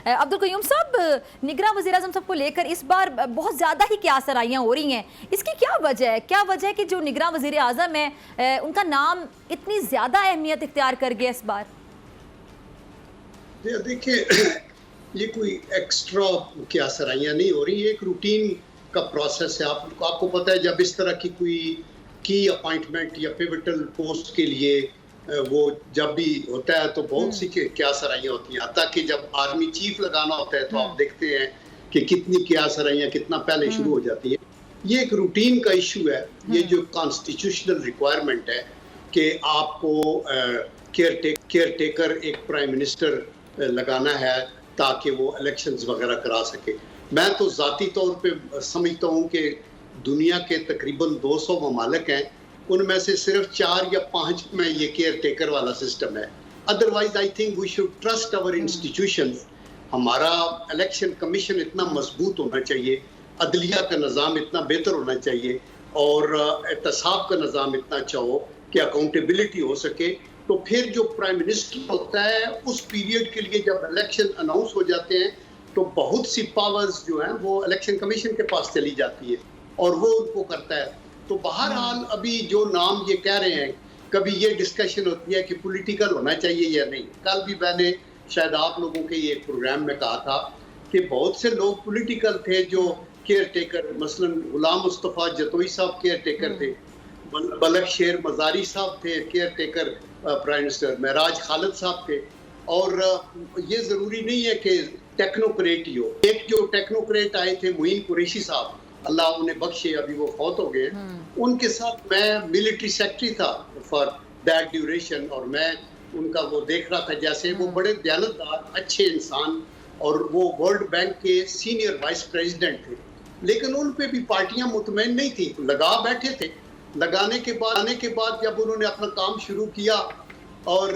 عبد القیوم صاحب، نگراں وزیر اعظم صاحب کو لے کر اس بار بہت زیادہ ہی قیاسرائیاں ہو رہی ہیں، اس کی کیا وجہ ہے؟ کیا وجہ ہے کہ جو نگراں وزیر اعظم ہے ان کا نام اتنی زیادہ اہمیت اختیار کر گیا اس بار؟ دیکھیں، یہ کوئی ایکسٹرا قیاسرائیاں نہیں ہو رہی، ایک روٹین کا پروسیس ہے. آپ کو پتہ ہے جب اس طرح کی کوئی کی اپائنٹمنٹ یا پیوٹل پوسٹ کے لیے وہ جب بھی ہوتا ہے تو بہت سی قیاسرائیاں ہوتی ہیں. حتیٰ کہ جب آرمی چیف لگانا ہوتا ہے تو آپ دیکھتے ہیں کہ کتنی قیاسرائیاں کتنا پہلے شروع ہو جاتی ہیں. یہ ایک روٹین کا ایشو ہے. یہ جو کانسٹیٹیوشنل ریکوائرمنٹ ہے کہ آپ کو کیئر ٹیکر ایک پرائم منسٹر لگانا ہے تاکہ وہ الیکشنز وغیرہ کرا سکے. میں تو ذاتی طور پہ سمجھتا ہوں کہ دنیا کے تقریباً 200 ممالک ہیں، ان میں سے صرف 4 یا 5 میں یہ کیئر ٹیکر والا سسٹم ہے. Otherwise I think we should trust our institutions. ہمارا الیکشن کمیشن اتنا مضبوط ہونا چاہیے، عدلیہ کا نظام اتنا بہتر ہونا چاہیے اور احتساب کا نظام اتنا اچھا ہو کہ اکاؤنٹیبلٹی ہو سکے. تو پھر جو پرائم منسٹر ہوتا ہے اس پیریڈ کے لیے جب الیکشن اناؤنس ہو جاتے ہیں تو بہت سی پاورز جو ہیں وہ الیکشن کمیشن کے پاس چلی جاتی ہے اور وہ ان کو کرتا ہے. تو بہرحال ابھی جو نام یہ کہہ رہے ہیں، کبھی یہ ڈسکشن ہوتی ہے کہ پولیٹیکل ہونا چاہیے یا نہیں. کل بھی میں نے شاید آپ لوگوں کے یہ پروگرام میں کہا تھا کہ بہت سے لوگ پولیٹیکل تھے جو کیئر ٹیکر، مثلا غلام مصطفیٰ جتوئی صاحب کیئر ٹیکر تھے، بلک شیر مزاری صاحب تھے کیئر ٹیکر پرائم منسٹر، معراج خالد صاحب تھے. اور یہ ضروری نہیں ہے کہ ٹیکنوکریٹ ہی ہو. ایک جو ٹیکنوکریٹ آئے تھے معین قریشی صاحب، اللہ انہیں بخشے، ابھی وہ فوت ہو گئے. ان کے ساتھ میں ملٹری سیکٹری تھا فار دیٹ ڈیوریشن، اور میں ان کا وہ دیکھ رہا تھا جیسے وہ بڑے دیانتدار اچھے انسان، اور وہ ورلڈ بینک کے سینئر وائس پریزیڈنٹ تھے. لیکن ان پہ بھی پارٹیاں مطمئن نہیں تھیں، لگا بیٹھے تھے. لگانے کے بعد جب انہوں نے اپنا کام شروع کیا اور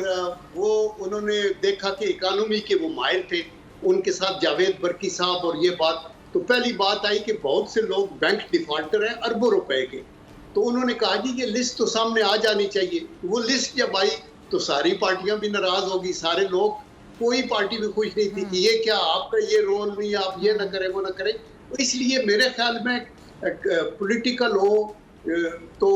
وہ انہوں نے دیکھا کہ اکانومی کے وہ ماہر تھے، ان کے ساتھ جاوید برقی صاحب، اور یہ بات تو پہلی بات آئی کہ بہت سے لوگ بینک ڈیفالٹر ہیں اربوں روپے کے. تو انہوں نے کہا جی یہ لسٹ تو سامنے آ جانی چاہیے. وہ لسٹ جب آئی تو ساری پارٹیاں بھی ناراض ہوگی، سارے لوگ، کوئی پارٹی بھی خوش نہیں تھی کہ یہ کیا آپ کا یہ رول نہیں، آپ یہ نہ کریں وہ نہ کریں. اس لیے میرے خیال میں پولیٹیکل ہو تو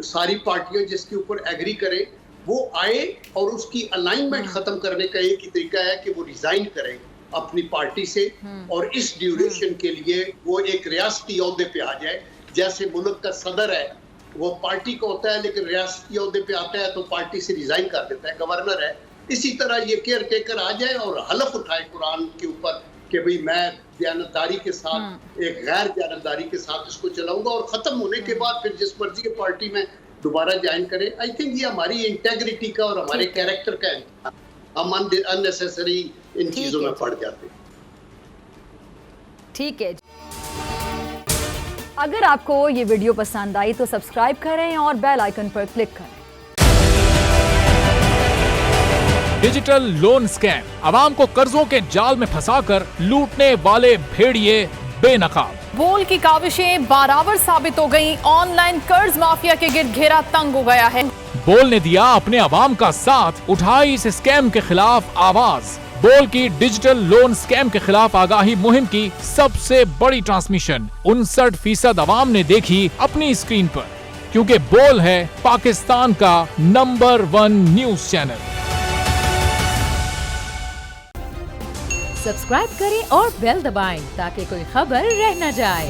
ساری پارٹیاں جس کے اوپر ایگری کریں وہ آئے، اور اس کی الائنمنٹ ختم کرنے کا ایک ہی طریقہ ہے کہ وہ ریزائن کریں اپنی پارٹی سے، اور اس ڈیوریشن کے لیے وہ ایک ریاستی عہدے پہ آ جائے. جیسے ملک کا صدر ہے وہ پارٹی کا ہوتا ہے لیکن ریاستی عہدے پہ آتا ہے تو پارٹی سے ریزائن کر دیتا ہے، گورنر ہے. اسی طرح یہ کیئر ٹیکر آ جائے اور حلف اٹھائے قرآن کے اوپر کہ بھئی میں دیانتداری کے ساتھ، ایک غیر دیانتداری کے ساتھ اس کو چلاؤں گا، اور ختم ہونے کے بعد پھر جس مرضی کی پارٹی میں دوبارہ جوائن کرے. آئی تھنک یہ ہماری انٹیگریٹی کا اور ہمارے کیریکٹر کا ہے. ہم اننیسیسری ان چیزوں میں پڑ جاتے ہیں. ٹھیک ہے. اگر آپ کو یہ ویڈیو پسند آئی تو سبسکرائب کریں اور بیل آئیکن پر کلک کریں. ڈیجیٹل لون سکیم، عوام کو قرضوں کے جال میں پھنسا کر لوٹنے والے بھیڑیے بے نقاب. بول کی کاوشیں بارآور ثابت ہو گئیں، آن لائن قرض مافیا کے گرد گھیرا تنگ ہو گیا ہے. بول نے دیا اپنے عوام کا ساتھ، اٹھائی اس اسکیم کے خلاف آواز. بول کی ڈیجیٹل لون سکیم کے خلاف آگاہی مہم کی سب سے بڑی ٹرانسمیشن 59% عوام نے دیکھی اپنی اسکرین پر، کیونکہ بول ہے پاکستان کا نمبر 1 نیوز چینل. سبسکرائب کریں اور بیل دبائیں تاکہ کوئی خبر رہ نہ جائے.